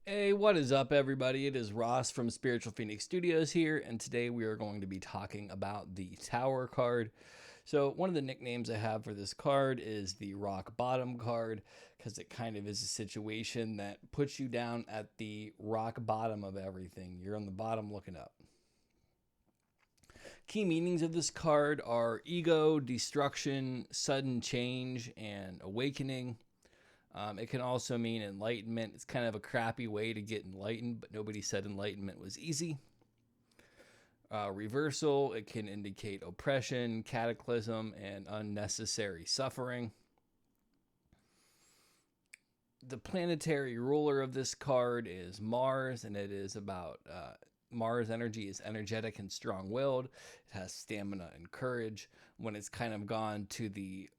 Hey, what is up, everybody? It is Ross from Spiritual Phoenix Studios here, and today we are going to be talking about the Tower card. So, one of the nicknames I have for this card is the Rock Bottom card, because it kind of is a situation that puts you down at the rock bottom of everything. You're on the bottom looking up. Key meanings of this card are ego, destruction, sudden change, and awakening. It can also mean enlightenment. It's kind of a crappy way to get enlightened, but nobody said enlightenment was easy. Reversal, it can indicate oppression, cataclysm, and unnecessary suffering. The planetary ruler of this card is Mars, and it is about Mars energy is energetic and strong willed. It has stamina and courage. When it's kind of gone to the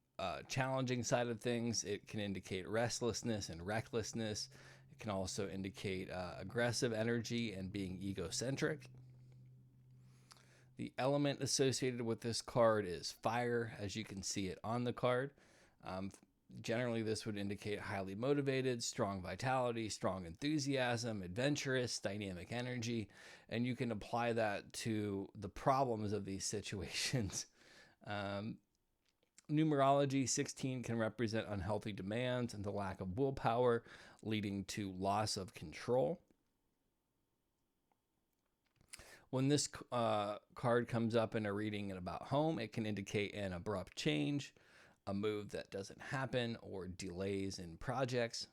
challenging side of things, it can indicate restlessness and recklessness. It can also indicate aggressive energy and being egocentric. The element associated with this card is fire, as you can see it on the card. Generally, this would indicate highly motivated, strong vitality, strong enthusiasm, adventurous, dynamic energy, and you can apply that to the problems of these situations. Numerology 16 can represent unhealthy demands and the lack of willpower, leading to loss of control. When this card comes up in a reading about home, it can indicate an abrupt change, a move that doesn't happen, or delays in projects.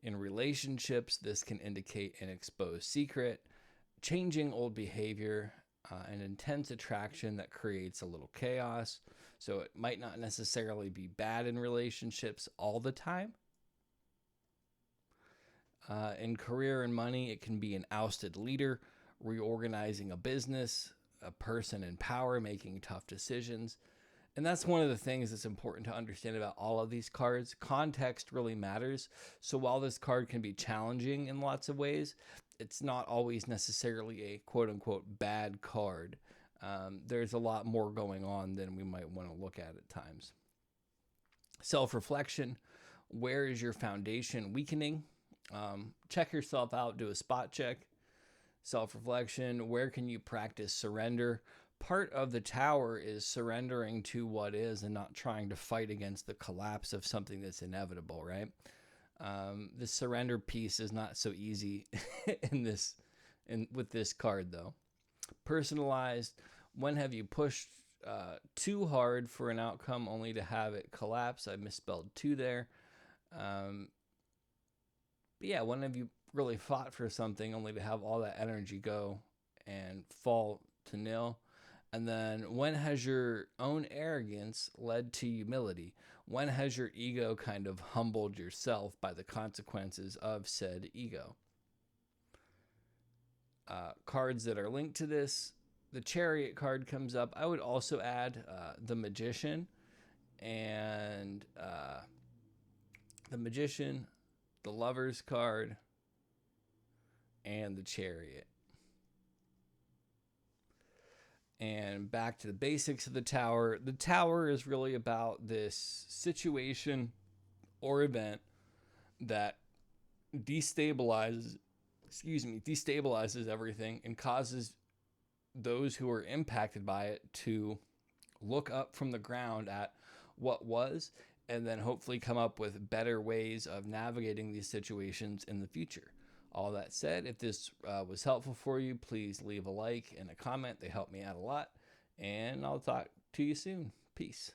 In relationships, this can indicate an exposed secret, changing old behavior, an intense attraction that creates a little chaos. So it might not necessarily be bad in relationships all the time. In career and money, it can be an ousted leader, reorganizing a business, a person in power, making tough decisions. And that's one of the things that's important to understand about all of these cards. Context really matters. So while this card can be challenging in lots of ways, it's not always necessarily a quote unquote bad card. There's a lot more going on than we might want to look at times. Self-reflection. Where is your foundation weakening? Check yourself out, do a spot check. Self-reflection. Where can you practice surrender? Part of the tower is surrendering to what is and not trying to fight against the collapse of something that's inevitable, right? The surrender piece is not so easy with this card, though. Personalized. When have you pushed too hard for an outcome only to have it collapse? I misspelled two there. But yeah, when have you really fought for something only to have all that energy go and fall to nil? And then when has your own arrogance led to humility? When has your ego kind of humbled yourself by the consequences of said ego? Cards that are linked to this, the Chariot card comes up. I would also add the Magician and the Lover's card, and the Chariot. And back to the basics of the Tower. The Tower is really about this situation or event that destabilizes everything and causes those who are impacted by it to look up from the ground at what was and then hopefully come up with better ways of navigating these situations in the future. All that said, if this was helpful for you, please leave a like and a comment. They help me out a lot. And I'll talk to you soon. Peace.